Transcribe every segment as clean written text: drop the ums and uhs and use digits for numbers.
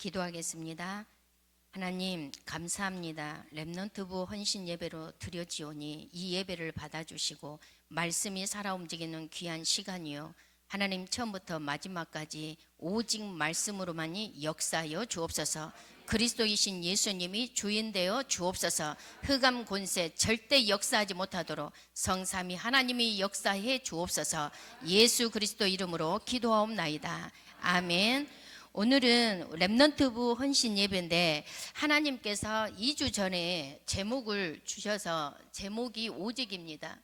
기도하겠습니다. 하나님 감사합니다. 렘넌트부 헌신 예배로 드려지오니 이 예배를 받아주시고 말씀이 살아 움직이는 귀한 시간이요, 하나님 처음부터 마지막까지 오직 말씀으로만이 역사하여 주옵소서. 그리스도이신 예수님이 주인 되어 주옵소서. 흑암 권세 절대 역사하지 못하도록 성삼위 하나님이 역사해 주옵소서. 예수 그리스도 이름으로 기도하옵나이다. 아멘. 오늘은 렘넌트부 헌신 예배인데 하나님께서 2주 전에 제목을 주셔서 제목이 오직입니다.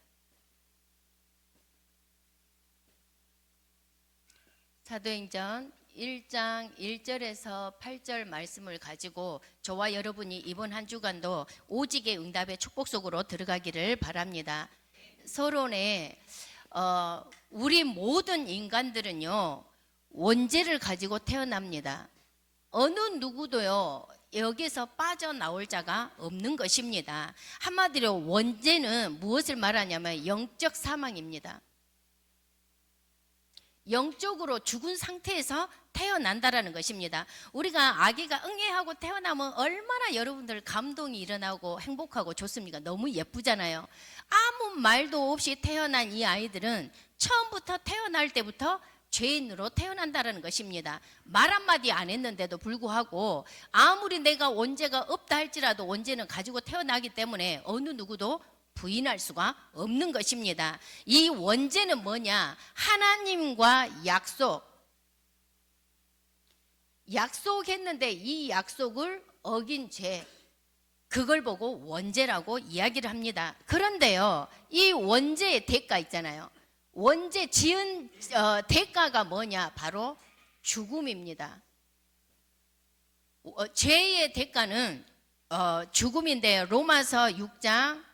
사도행전 1장 1절에서 8절 말씀을 가지고 저와 여러분이 이번 한 주간도 오직의 응답의 축복 속으로 들어가기를 바랍니다. 서론에 우리 모든 인간들은요 원죄를 가지고 태어납니다. 어느 누구도요 여기서 빠져나올 자가 없는 것입니다. 한마디로 원죄는 무엇을 말하냐면 영적 사망입니다. 영적으로 죽은 상태에서 태어난다라는 것입니다. 우리가 아기가 응애하고 태어나면 얼마나 여러분들 감동이 일어나고 행복하고 좋습니까? 너무 예쁘잖아요. 아무 말도 없이 태어난 이 아이들은 처음부터 태어날 때부터 죄인으로 태어난다는 것입니다. 말 한마디 안 했는데도 불구하고 아무리 내가 원죄가 없다 할지라도 원죄는 가지고 태어나기 때문에 어느 누구도 부인할 수가 없는 것입니다. 이 원죄는 뭐냐? 하나님과 약속했는데 이 약속을 어긴 죄, 그걸 보고 원죄라고 이야기를 합니다. 그런데요 이 원죄의 대가 있잖아요. 원죄 지은 대가가 뭐냐? 바로 죽음입니다. 죄의 대가는 죽음인데 로마서 6장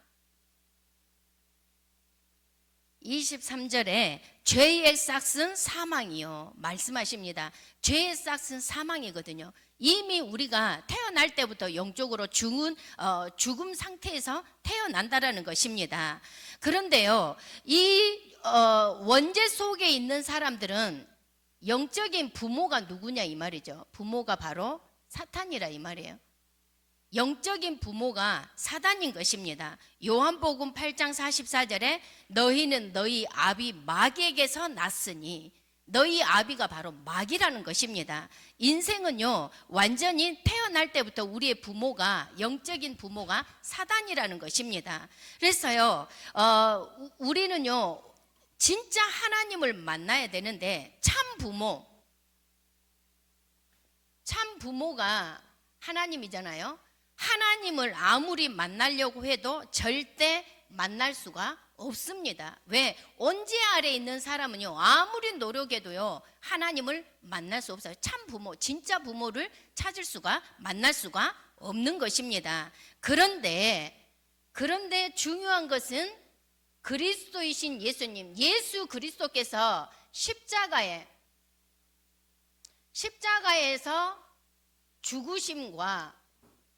23절에 죄의 싹은 사망이요 말씀하십니다. 죄의 싹은 사망이거든요. 이미 우리가 태어날 때부터 영적으로 죽음 상태에서 태어난다라는 것입니다. 그런데요 이 원죄 속에 있는 사람들은 영적인 부모가 누구냐 이 말이죠. 부모가 바로 사탄이라 이 말이에요. 영적인 부모가 사단인 것입니다. 요한복음 8장 44절에 너희는 너희 아비 마귀에게서 났으니, 너희 아비가 바로 마귀라는 것입니다. 인생은요 완전히 태어날 때부터 우리의 부모가, 영적인 부모가 사단이라는 것입니다. 그래서요 우리는요 진짜 하나님을 만나야 되는데 참 부모가 하나님이잖아요. 하나님을 아무리 만나려고 해도 절대 만날 수가 없습니다. 왜? 원죄 아래에 있는 사람은요 아무리 노력해도요 하나님을 만날 수 없어요. 참 부모, 진짜 부모를 찾을 수가, 만날 수가 없는 것입니다. 그런데 중요한 것은 그리스도이신 예수님, 예수 그리스도께서 십자가에서 죽으심과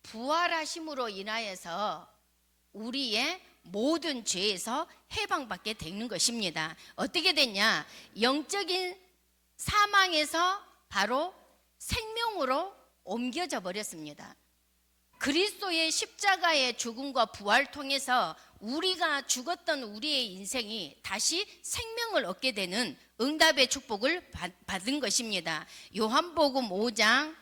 부활하심으로 인하여서 우리의 모든 죄에서 해방받게 되는 것입니다. 어떻게 됐냐? 영적인 사망에서 바로 생명으로 옮겨져 버렸습니다. 그리스도의 십자가의 죽음과 부활을 통해서 우리가 죽었던 우리의 인생이 다시 생명을 얻게 되는 응답의 축복을 받은 것입니다. 요한복음 5장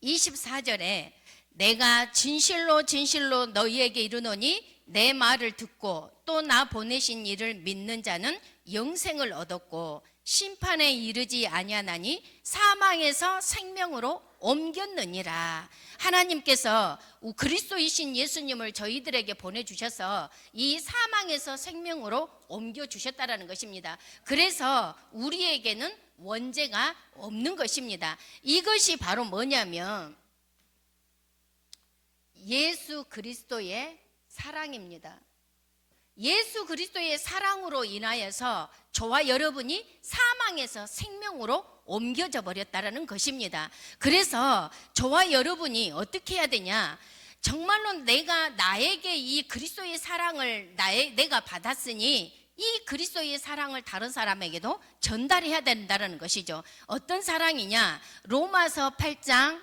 24절에 내가 진실로 진실로 너희에게 이르노니 내 말을 듣고 또 나 보내신 이를 믿는 자는 영생을 얻었고 심판에 이르지 아니하나니 사망에서 생명으로 옮겼느니라. 하나님께서 그리스도이신 예수님을 저희들에게 보내주셔서 이 사망에서 생명으로 옮겨주셨다는 것입니다. 그래서 우리에게는 원죄가 없는 것입니다. 이것이 바로 뭐냐면 예수 그리스도의 사랑입니다. 예수 그리스도의 사랑으로 인하여서 저와 여러분이 사망에서 생명으로 옮겨져 버렸다라는 것입니다. 그래서 저와 여러분이 어떻게 해야 되냐? 정말로 나에게 이 그리스도의 사랑을 내가 받았으니 이 그리스도의 사랑을 다른 사람에게도 전달해야 된다는 것이죠. 어떤 사랑이냐? 로마서 8장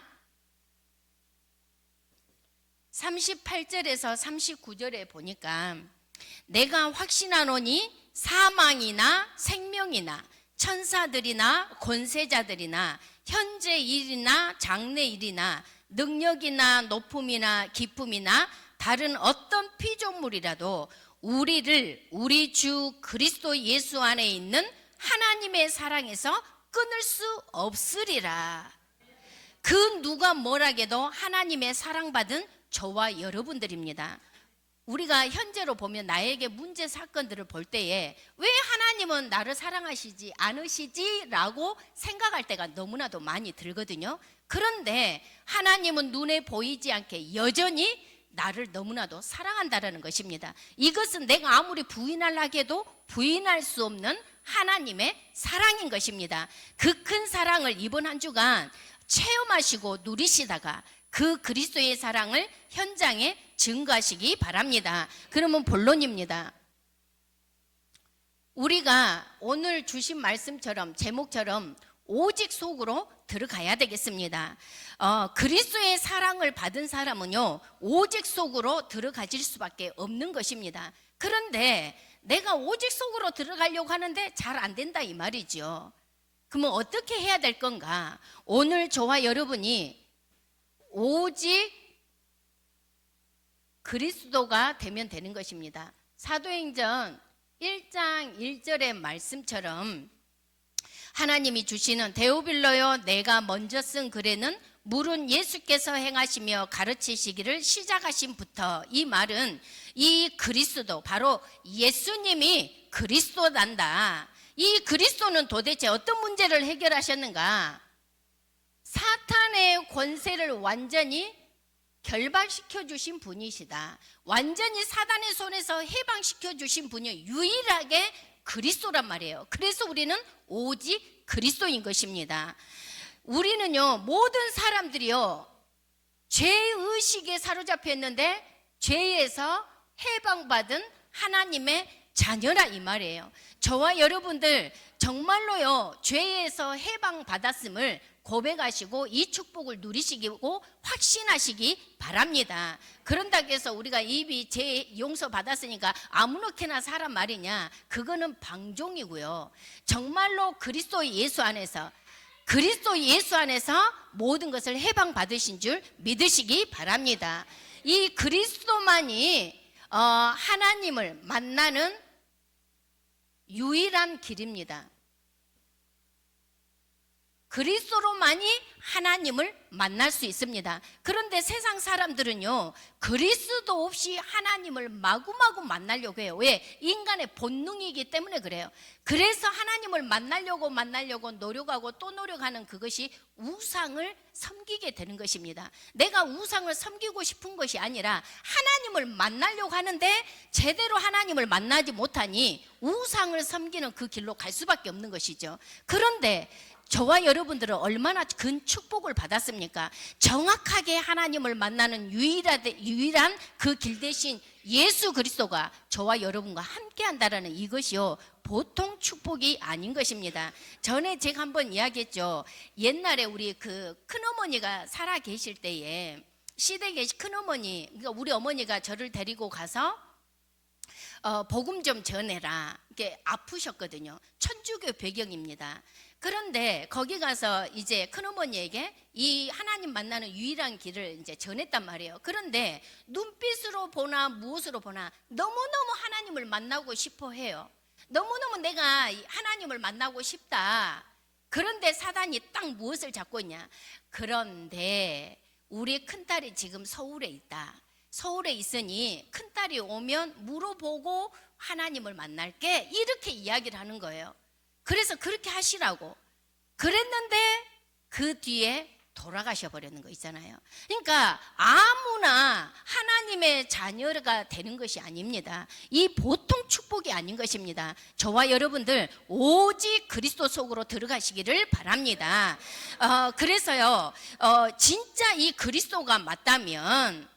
38절에서 39절에 보니까 내가 확신하노니 사망이나 생명이나 천사들이나 권세자들이나 현재 일이나 장래 일이나 능력이나 높음이나 기쁨이나 다른 어떤 피조물이라도 우리를 우리 주 그리스도 예수 안에 있는 하나님의 사랑에서 끊을 수 없으리라. 그 누가 뭐라게도 하나님의 사랑받은 저와 여러분들입니다. 우리가 현재로 보면 나에게 문제 사건들을 볼 때에 왜 하나님은 나를 사랑하시지 않으시지? 라고 생각할 때가 너무나도 많이 들거든요. 그런데 하나님은 눈에 보이지 않게 여전히 나를 너무나도 사랑한다는 것입니다. 이것은 내가 아무리 부인하려고 해도 부인할 수 없는 하나님의 사랑인 것입니다. 그 큰 사랑을 이번 한 주간 체험하시고 누리시다가 그 그리스도의 사랑을 현장에 증거하시기 바랍니다. 그러면 본론입니다. 우리가 오늘 주신 말씀처럼 제목처럼 오직 속으로 들어가야 되겠습니다. 그리스도의 사랑을 받은 사람은요 오직 속으로 들어가질 수밖에 없는 것입니다. 그런데 내가 오직 속으로 들어가려고 하는데 잘 안 된다 이 말이죠. 그러면 어떻게 해야 될 건가? 오늘 저와 여러분이 오직 그리스도가 되면 되는 것입니다. 사도행전 1장 1절의 말씀처럼 하나님이 주시는 데오빌로요 내가 먼저 쓴 글에는 물은 예수께서 행하시며 가르치시기를 시작하신부터, 이 말은 이 그리스도 바로 예수님이 그리스도단다. 이 그리스도는 도대체 어떤 문제를 해결하셨는가? 사탄의 권세를 완전히 결박시켜 주신 분이시다. 완전히 사단의 손에서 해방시켜 주신 분이 유일하게 그리스도란 말이에요. 그래서 우리는 오직 그리스도인 것입니다. 우리는요 모든 사람들이요 죄의식에 사로잡혀 있는데 죄에서 해방받은 하나님의 자녀라 이 말이에요. 저와 여러분들 정말로요 죄에서 해방받았음을 고백하시고 이 축복을 누리시고 확신하시기 바랍니다. 그런다고 해서 우리가 입이 죄 용서 받았으니까 아무렇게나 사람 말이냐, 그거는 방종이고요. 정말로 그리스도 예수 안에서 모든 것을 해방받으신 줄 믿으시기 바랍니다. 이 그리스도만이 하나님을 만나는 유일한 길입니다. 그리스도로만이 하나님을 만날 수 있습니다. 그런데 세상 사람들은요 그리스도 없이 하나님을 마구마구 만나려고 해요. 왜? 인간의 본능이기 때문에 그래요. 그래서 하나님을 만나려고 노력하고 또 노력하는 그것이 우상을 섬기게 되는 것입니다. 내가 우상을 섬기고 싶은 것이 아니라 하나님을 만나려고 하는데 제대로 하나님을 만나지 못하니 우상을 섬기는 그 길로 갈 수밖에 없는 것이죠. 그런데 저와 여러분들은 얼마나 큰 축복을 받았습니까? 정확하게 하나님을 만나는 유일한 그 길 대신 예수 그리스도가 저와 여러분과 함께 한다는 이것이요 보통 축복이 아닌 것입니다. 전에 제가 한번 이야기했죠. 옛날에 우리 그 큰어머니가 살아 계실 때에 시댁에 큰어머니, 그러니까 우리 어머니가 저를 데리고 가서 복음 좀 전해라 이렇게 아프셨거든요. 천주교 배경입니다. 그런데 거기 가서 이제 큰어머니에게 이 하나님 만나는 유일한 길을 이제 전했단 말이에요. 그런데 눈빛으로 보나 무엇으로 보나 너무너무 하나님을 만나고 싶어 해요. 너무너무 내가 하나님을 만나고 싶다. 그런데 사단이 딱 무엇을 잡고 있냐? 그런데 우리 큰딸이 지금 서울에 있다. 서울에 있으니 큰딸이 오면 물어보고 하나님을 만날게, 이렇게 이야기를 하는 거예요. 그래서 그렇게 하시라고 그랬는데 그 뒤에 돌아가셔 버리는 거 있잖아요. 그러니까 아무나 하나님의 자녀가 되는 것이 아닙니다. 이 보통 축복이 아닌 것입니다. 저와 여러분들 오직 그리스도 속으로 들어가시기를 바랍니다. 그래서요 진짜 이 그리스도가 맞다면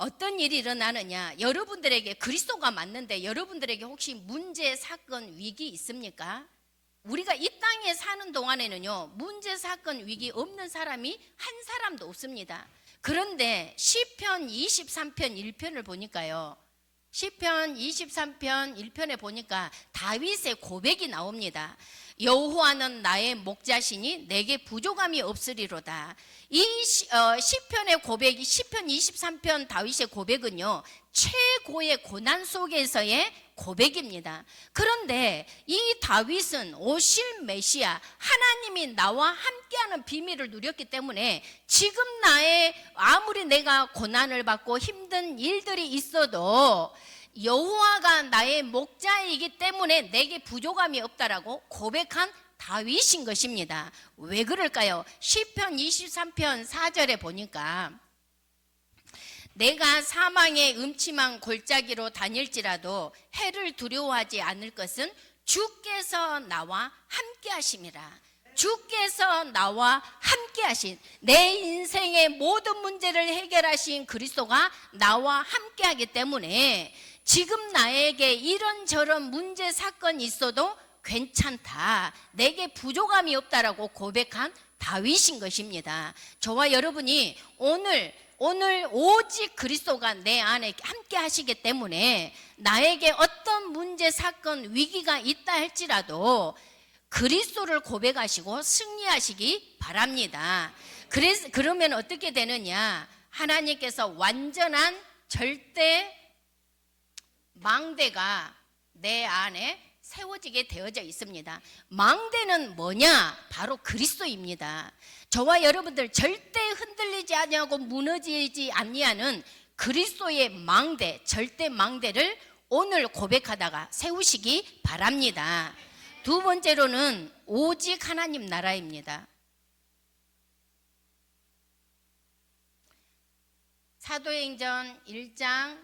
어떤 일이 일어나느냐? 여러분들에게 그리스도가 맞는데 여러분들에게 혹시 문제, 사건, 위기 있습니까? 우리가 이 땅에 사는 동안에는요, 문제, 사건, 위기 없는 사람이 한 사람도 없습니다. 그런데 시편 23편 1편을 보니까요, 시편 23편 1편에 보니까 다윗의 고백이 나옵니다. 여호와는 나의 목자시니 내게 부족함이 없으리로다. 이 시편의 고백이, 시편 23편 다윗의 고백은요, 최고의 고난 속에서의 고백입니다. 그런데 이 다윗은 오실 메시아 하나님이 나와 함께하는 비밀을 누렸기 때문에 지금 나의 아무리 내가 고난을 받고 힘든 일들이 있어도 여호와가 나의 목자이기 때문에 내게 부족함이 없다라고 고백한 다윗인 것입니다. 왜 그럴까요? 시편 23편 4절에 보니까 내가 사망의 음침한 골짜기로 다닐지라도 해를 두려워하지 않을 것은 주께서 나와 함께 하심이라. 주께서 나와 함께 하신, 내 인생의 모든 문제를 해결하신 그리스도가 나와 함께 하기 때문에 지금 나에게 이런저런 문제 사건이 있어도 괜찮다, 내게 부족함이 없다라고 고백한 다윗인 것입니다. 저와 여러분이 오늘 오직 그리스도가 내 안에 함께 하시기 때문에 나에게 어떤 문제, 사건, 위기가 있다 할지라도 그리스도를 고백하시고 승리하시기 바랍니다. 그러면 어떻게 되느냐? 하나님께서 완전한 절대 망대가 내 안에 세워지게 되어져 있습니다. 망대는 뭐냐? 바로 그리스도입니다. 저와 여러분들 절대 흔들리지 아니하고 무너지지 아니하는 그리스도의 망대, 절대 망대를 오늘 고백하다가 세우시기 바랍니다. 두 번째로는 오직 하나님 나라입니다. 사도행전 1장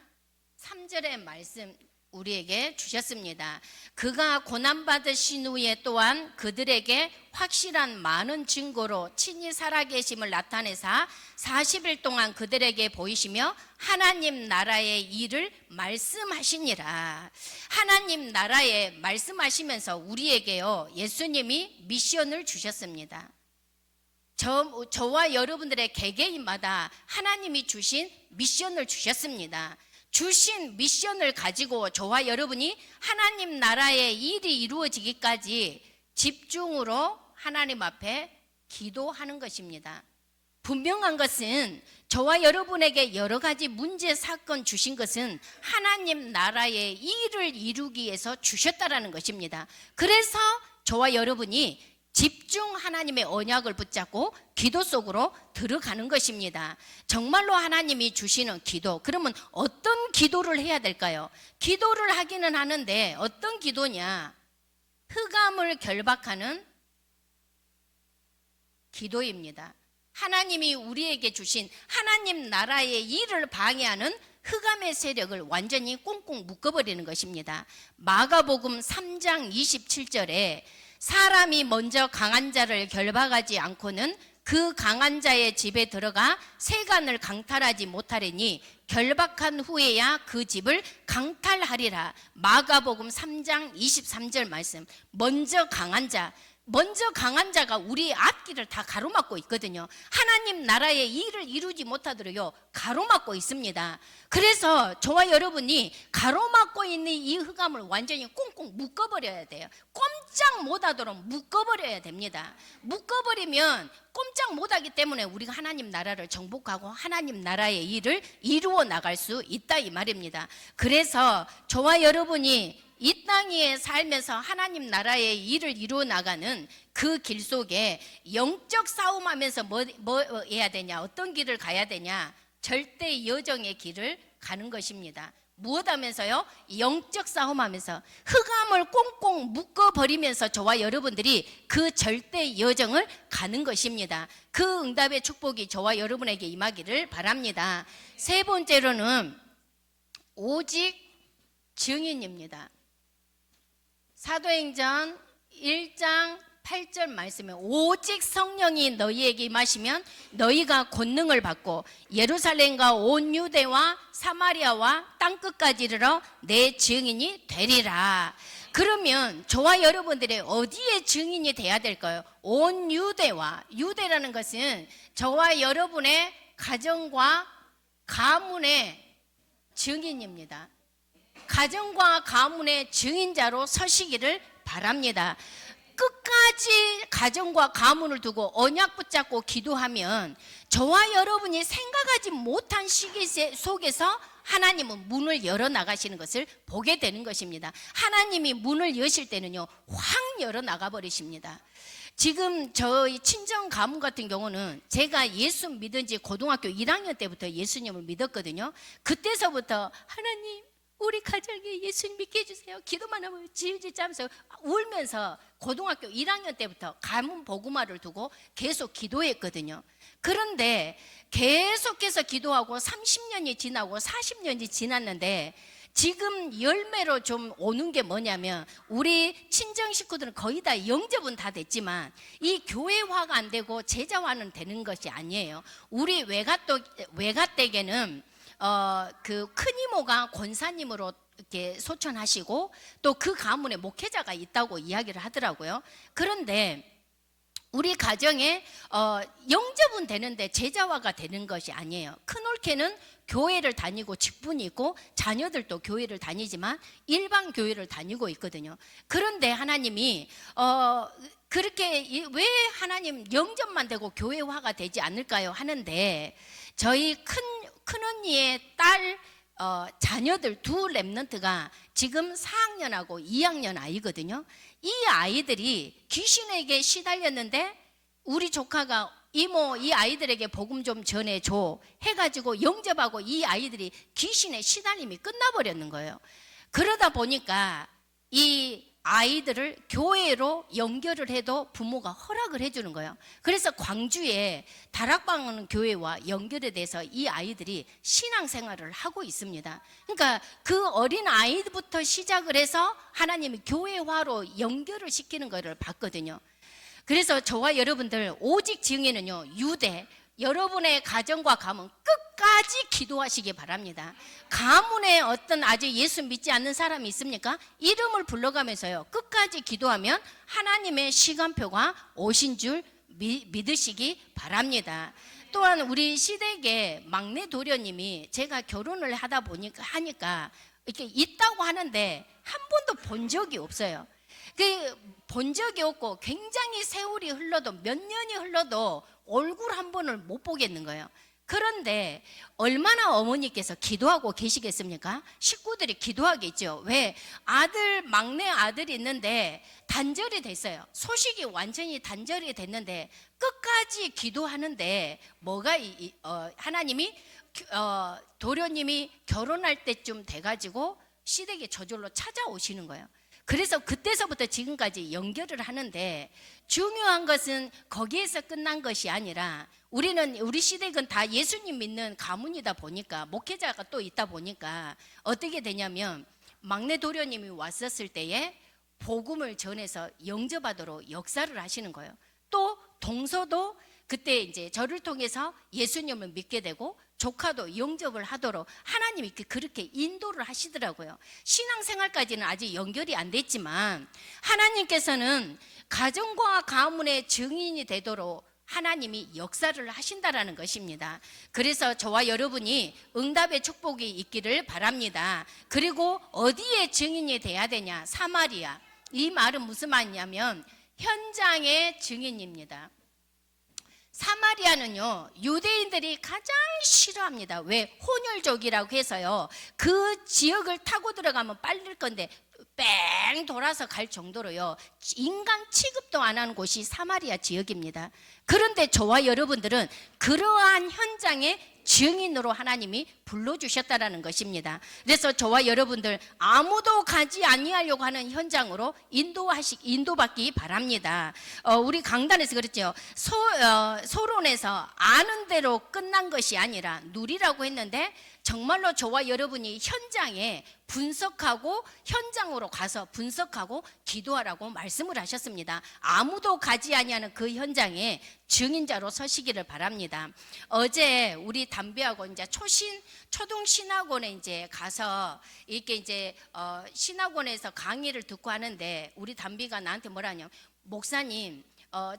3절의 말씀 우리에게 주셨습니다. 그가 고난받으신 후에 또한 그들에게 확실한 많은 증거로 친히 살아계심을 나타내사 40일 동안 그들에게 보이시며 하나님 나라의 일을 말씀하시니라. 하나님 나라에 말씀하시면서 우리에게요, 예수님이 미션을 주셨습니다. 저와 여러분들의 개개인마다 하나님이 주신 미션을 주셨습니다. 주신 미션을 가지고 저와 여러분이 하나님 나라의 일이 이루어지기까지 집중으로 하나님 앞에 기도하는 것입니다. 분명한 것은 저와 여러분에게 여러 가지 문제, 사건 주신 것은 하나님 나라의 일을 이루기 위해서 주셨다라는 것입니다. 그래서 저와 여러분이 집중 하나님의 언약을 붙잡고 기도 속으로 들어가는 것입니다. 정말로 하나님이 주시는 기도, 그러면 어떤 기도를 해야 될까요? 기도를 하기는 하는데 어떤 기도냐? 흑암을 결박하는 기도입니다. 하나님이 우리에게 주신 하나님 나라의 일을 방해하는 흑암의 세력을 완전히 꽁꽁 묶어버리는 것입니다. 마가복음 3장 27절에 사람이 먼저 강한 자를 결박하지 않고는 그 강한 자의 집에 들어가 세간을 강탈하지 못하리니 결박한 후에야 그 집을 강탈하리라. 마가복음 3장 23절 말씀. 먼저 강한 자가 우리의 앞길을 다 가로막고 있거든요. 하나님 나라의 일을 이루지 못하도록요, 가로막고 있습니다. 그래서 저와 여러분이 가로막고 있는 이 흑암을 완전히 꽁꽁 묶어버려야 돼요. 꼼짝 못하도록 묶어버려야 됩니다. 묶어버리면 꼼짝 못하기 때문에 우리가 하나님 나라를 정복하고 하나님 나라의 일을 이루어 나갈 수 있다 이 말입니다. 그래서 저와 여러분이 이 땅에 살면서 하나님 나라의 일을 이루어 나가는 그 길 속에 영적 싸움하면서 뭐 해야 되냐? 어떤 길을 가야 되냐? 절대 여정의 길을 가는 것입니다. 무엇 하면서요? 영적 싸움하면서 흑암을 꽁꽁 묶어버리면서 저와 여러분들이 그 절대 여정을 가는 것입니다. 그 응답의 축복이 저와 여러분에게 임하기를 바랍니다. 세 번째로는 오직 증인입니다. 사도행전 1장 8절 말씀에 오직 성령이 너희에게 임하시면 너희가 권능을 받고 예루살렘과 온 유대와 사마리아와 땅끝까지 이르러 내 증인이 되리라. 그러면 저와 여러분들이 어디에 증인이 돼야 될까요? 온 유대와, 유대라는 것은 저와 여러분의 가정과 가문의 증인입니다. 가정과 가문의 증인자로 서시기를 바랍니다. 끝까지 가정과 가문을 두고 언약 붙잡고 기도하면 저와 여러분이 생각하지 못한 시기 속에서 하나님은 문을 열어 나가시는 것을 보게 되는 것입니다. 하나님이 문을 여실 때는요, 확 열어 나가 버리십니다. 지금 저희 친정 가문 같은 경우는 제가 예수 믿은 지 고등학교 1학년 때부터 예수님을 믿었거든요. 그때서부터 하나님 우리 가정에 예수님 믿게 해주세요. 기도만 하면 질질 짜면서 울면서 고등학교 1학년 때부터 가문 복음화를 두고 계속 기도했거든요. 그런데 계속해서 기도하고 30년이 지나고 40년이 지났는데 지금 열매로 좀 오는 게 뭐냐면 우리 친정 식구들은 거의 다 영접은 다 됐지만 이 교회화가 안 되고 제자화는 되는 것이 아니에요. 우리 외가댁에는 그 큰이모가 권사님으로 이렇게 소천하시고 또 그 가문에 목회자가 있다고 이야기를 하더라고요. 그런데 우리 가정에 영접은 되는데 제자화가 되는 것이 아니에요. 큰올케는 교회를 다니고 직분이 있고 자녀들도 교회를 다니지만 일반 교회를 다니고 있거든요. 그런데 하나님이 그렇게 왜 하나님 영접만 되고 교회화가 되지 않을까요? 하는데 저희 큰언니의 딸 자녀들 두 랩런트가 지금 4학년하고 2학년 아이거든요. 이 아이들이 귀신에게 시달렸는데 우리 조카가 이모 이 아이들에게 복음 좀 전해줘 해가지고 영접하고 이 아이들이 귀신의 시달림이 끝나버렸는 거예요. 그러다 보니까 이 아이들을 교회로 연결을 해도 부모가 허락을 해주는 거예요. 그래서 광주에 다락방 교회와 연결에 돼서 이 아이들이 신앙생활을 하고 있습니다. 그러니까 그 어린 아이부터 시작을 해서 하나님이 교회화로 연결을 시키는 것을 봤거든요. 그래서 저와 여러분들 오직 증인은요, 유대 여러분의 가정과 가문 끝까지 기도하시기 바랍니다. 가문에 어떤 아직 예수 믿지 않는 사람이 있습니까? 이름을 불러가면서요 끝까지 기도하면 하나님의 시간표가 오신 줄 믿으시기 바랍니다. 또한 우리 시댁의 막내 도련님이 제가 결혼을 하다 하니까 이렇게 있다고 하는데 한 번도 본 적이 없어요. 본 적이 없고 굉장히 세월이 흘러도 몇 년이 흘러도 얼굴 한 번을 못 보겠는 거예요. 그런데 얼마나 어머니께서 기도하고 계시겠습니까? 식구들이 기도하겠죠. 왜? 막내 아들이 있는데 단절이 됐어요. 소식이 완전히 단절이 됐는데 끝까지 기도하는데 하나님이 도련님이 결혼할 때쯤 돼가지고 시댁에 저절로 찾아오시는 거예요. 그래서 그때서부터 지금까지 연결을 하는데 중요한 것은 거기에서 끝난 것이 아니라 우리 시댁은 다 예수님 믿는 가문이다 보니까 목회자가 또 있다 보니까 어떻게 되냐면 막내 도련님이 왔었을 때에 복음을 전해서 영접하도록 역사를 하시는 거예요. 또 동서도 그때 이제 저를 통해서 예수님을 믿게 되고 조카도 영접을 하도록 하나님이 그렇게 인도를 하시더라고요. 신앙생활까지는 아직 연결이 안 됐지만 하나님께서는 가정과 가문의 증인이 되도록 하나님이 역사를 하신다라는 것입니다. 그래서 저와 여러분이 응답의 축복이 있기를 바랍니다. 그리고 어디에 증인이 돼야 되냐? 사마리아. 이 말은 무슨 말이냐면 현장의 증인입니다. 사마리아는요 유대인들이 가장 싫어합니다. 왜? 혼혈족이라고 해서요 그 지역을 타고 들어가면 빨릴 건데 뺑 돌아서 갈 정도로요 인간 취급도 안 하는 곳이 사마리아 지역입니다. 그런데 저와 여러분들은 그러한 현장의 증인으로 하나님이 불러주셨다라는 것입니다. 그래서 저와 여러분들 아무도 가지 아니하려고 하는 현장으로 인도받기 바랍니다. 우리 강단에서 그랬죠. 소론에서 아는 대로 끝난 것이 아니라 누리라고 했는데, 정말로 저와 여러분이 현장에 분석하고 현장으로 가서 분석하고 기도하라고 말씀을 하셨습니다. 아무도 가지 아니하는 그 현장에 증인자로 서시기를 바랍니다. 어제 우리 담비하고 이제 초등 신학원에 이제 가서 이렇게 이제 신학원에서 강의를 듣고 하는데, 우리 담비가 나한테 뭐라 하냐면, 목사님,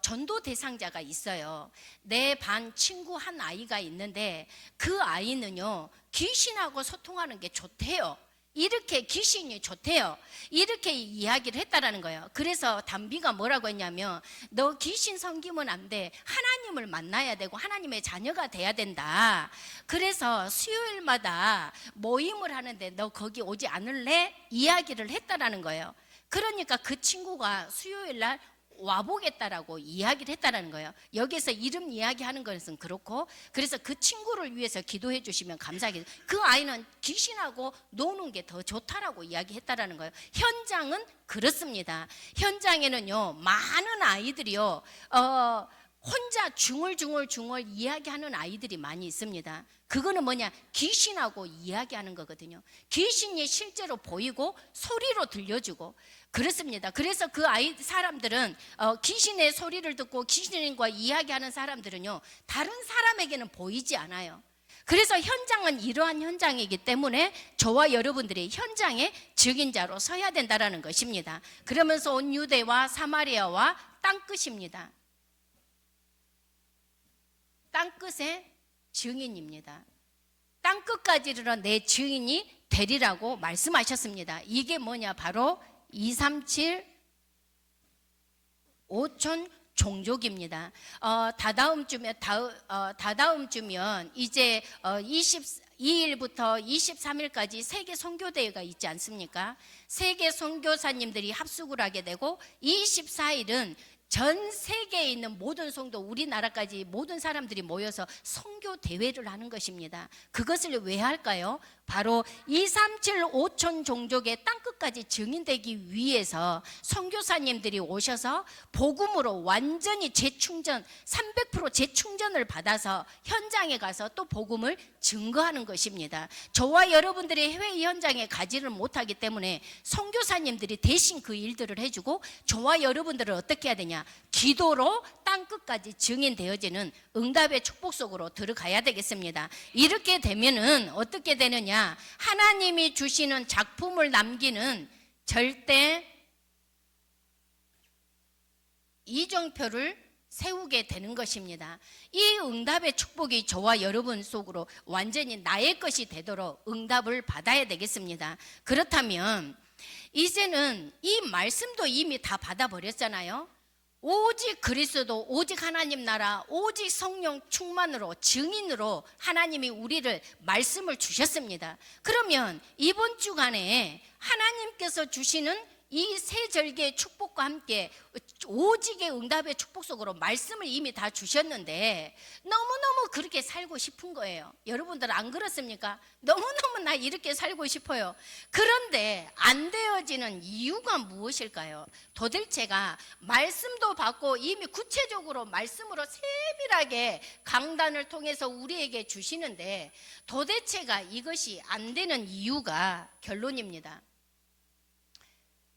전도 대상자가 있어요. 내 반 친구 한 아이가 있는데 그 아이는요, 귀신하고 소통하는 게 좋대요. 이렇게 귀신이 좋대요. 이렇게 이야기를 했다라는 거예요. 그래서 담비가 뭐라고 했냐면, 너 귀신 섬기면 안 돼. 하나님을 만나야 되고 하나님의 자녀가 돼야 된다. 그래서 수요일마다 모임을 하는데 너 거기 오지 않을래? 이야기를 했다라는 거예요. 그러니까 그 친구가 수요일날 와보겠다라고 이야기를 했다라는 거예요. 여기서 이름 이야기하는 것은 그렇고, 그래서 그 친구를 위해서 기도해 주시면 감사하겠습니다. 그 아이는 귀신하고 노는 게 더 좋다라고 이야기했다라는 거예요. 현장은 그렇습니다. 현장에는요, 많은 아이들이요, 혼자 중얼중얼 이야기하는 아이들이 많이 있습니다. 그거는 뭐냐? 귀신하고 이야기하는 거거든요. 귀신이 실제로 보이고 소리로 들려주고 그렇습니다. 그래서 그 사람들은 귀신의 소리를 듣고 귀신과 이야기하는 사람들은요, 다른 사람에게는 보이지 않아요. 그래서 현장은 이러한 현장이기 때문에 저와 여러분들이 현장의 증인자로 서야 된다는 것입니다. 그러면서 온 유대와 사마리아와 땅끝입니다. 땅끝의 증인입니다. 땅끝까지 이르러 내 증인이 되리라고 말씀하셨습니다. 이게 뭐냐? 바로 237 5천 종족입니다. 다다음 주면 이제 22일부터 23일까지 세계 선교대회가 있지 않습니까? 세계 선교사님들이 합숙을 하게 되고, 24일은 전 세계에 있는 모든 성도, 우리나라까지 모든 사람들이 모여서 선교 대회를 하는 것입니다. 그것을 왜 할까요? 바로 237 5천 종족의 땅끝까지 증인되기 위해서 선교사님들이 오셔서 복음으로 완전히 재충전, 300% 재충전을 받아서 현장에 가서 또 복음을 증거하는 것입니다. 저와 여러분들이 해외 현장에 가지를 못하기 때문에 선교사님들이 대신 그 일들을 해주고, 저와 여러분들을 어떻게 해야 되냐? 기도로 땅끝까지 증인되어지는 응답의 축복 속으로 들어가야 되겠습니다. 이렇게 되면은 어떻게 되느냐? 하나님이 주시는 작품을 남기는 절대 이정표를 세우게 되는 것입니다. 이 응답의 축복이 저와 여러분 속으로 완전히 나의 것이 되도록 응답을 받아야 되겠습니다. 그렇다면 이제는 이 말씀도 이미 다 받아버렸잖아요. 오직 그리스도, 오직 하나님 나라, 오직 성령 충만으로, 증인으로 하나님이 우리를 말씀을 주셨습니다. 그러면 이번 주간에 하나님께서 주시는 이 세 절기의 축복과 함께 오직의 응답의 축복 속으로 말씀을 이미 다 주셨는데 너무너무 그렇게 살고 싶은 거예요. 여러분들 안 그렇습니까? 너무너무 나 이렇게 살고 싶어요. 그런데 안 되어지는 이유가 무엇일까요? 도대체가 말씀도 받고 이미 구체적으로 말씀으로 세밀하게 강단을 통해서 우리에게 주시는데, 도대체가 이것이 안 되는 이유가 결론입니다.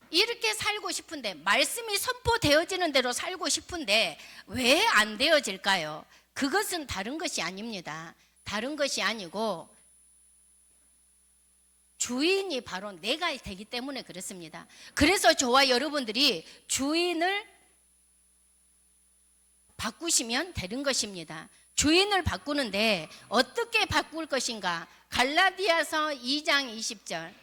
이렇게 살고 싶은데, 말씀이 선포되어지는 대로 살고 싶은데 왜 안 되어질까요? 그것은 다른 것이 아닙니다. 다른 것이 아니고 주인이 바로 내가 되기 때문에 그렇습니다. 그래서 저와 여러분들이 주인을 바꾸시면 되는 것입니다. 주인을 바꾸는데 어떻게 바꿀 것인가? 갈라디아서 2장 20절,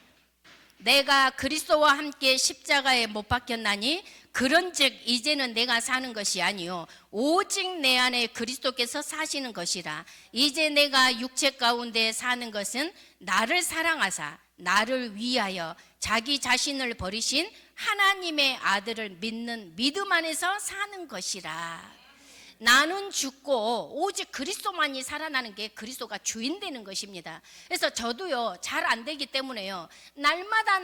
내가 그리스도와 함께 십자가에 못 박혔나니 그런즉 이제는 내가 사는 것이 아니요 오직 내 안에 그리스도께서 사시는 것이라. 이제 내가 육체 가운데 사는 것은 나를 사랑하사 나를 위하여 자기 자신을 버리신 하나님의 아들을 믿는 믿음 안에서 사는 것이라. 나는 나는 죽고 오직 그리스도만이 살아나는 게 그리스도가 주인 되는 것입니다. 그래서 저도요, 잘 안 되기 때문에요, 날마다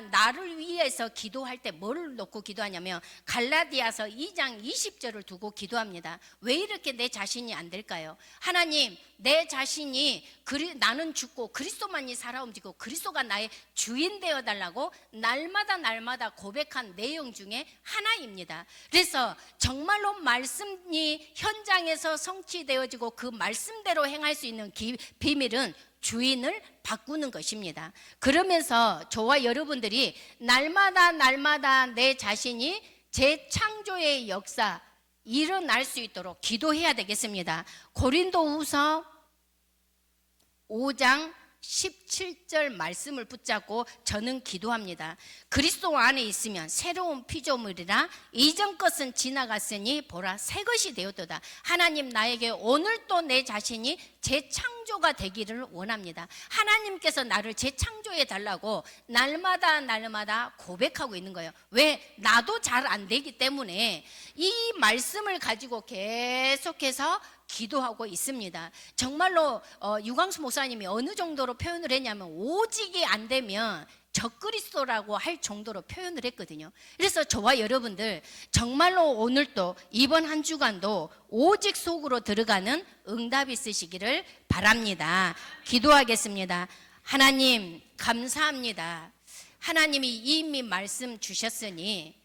나를 위해서 기도할 때 뭐를 놓고 기도하냐면 갈라디아서 2장 20절을 두고 기도합니다. 왜 이렇게 내 자신이 안 될까요? 하나님, 내 자신이 나는 죽고 그리스도만이 살아 움직이고 그리스도가 나의 주인 되어 달라고 날마다 고백한 내용 중에 하나입니다. 그래서 정말로 말씀이 현장에서 성취되어지고 그 말씀대로 행할 수 있는 비밀은 주인을 바꾸는 것입니다. 그러면서 저와 여러분들이 날마다 내 자신이 재창조의 역사 일어날 수 있도록 기도해야 되겠습니다. 고린도후서 5장 17절 말씀을 붙잡고 저는 기도합니다. 그리스도 안에 있으면 새로운 피조물이라 이전 것은 지나갔으니 보라 새 것이 되었도다. 하나님, 나에게 오늘 또 내 자신이 재창조가 되기를 원합니다. 하나님께서 나를 재창조해 달라고 날마다 고백하고 있는 거예요. 왜? 나도 잘 안 되기 때문에 이 말씀을 가지고 계속해서 기도하고 있습니다. 정말로 유광수 목사님이 어느 정도로 표현을 했냐면 오직이 안 되면 적그리스도라고 할 정도로 표현을 했거든요. 그래서 저와 여러분들 정말로 오늘도 이번 한 주간도 오직 속으로 들어가는 응답이 있으시기를 바랍니다. 기도하겠습니다. 하나님, 감사합니다. 하나님이 이미 말씀 주셨으니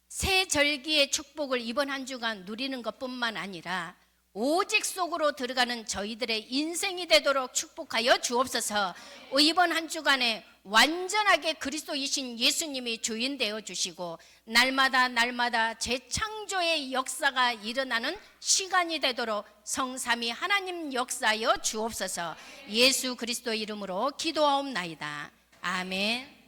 새 절기의 축복을 이번 한 주간 누리는 것뿐만 아니라 오직 속으로 들어가는 저희들의 인생이 되도록 축복하여 주옵소서. 이번 한 주간에 완전하게 그리스도이신 예수님이 주인 되어 주시고 날마다 재창조의 역사가 일어나는 시간이 되도록 성삼위 하나님 역사하여 주옵소서. 예수 그리스도 이름으로 기도하옵나이다. 아멘.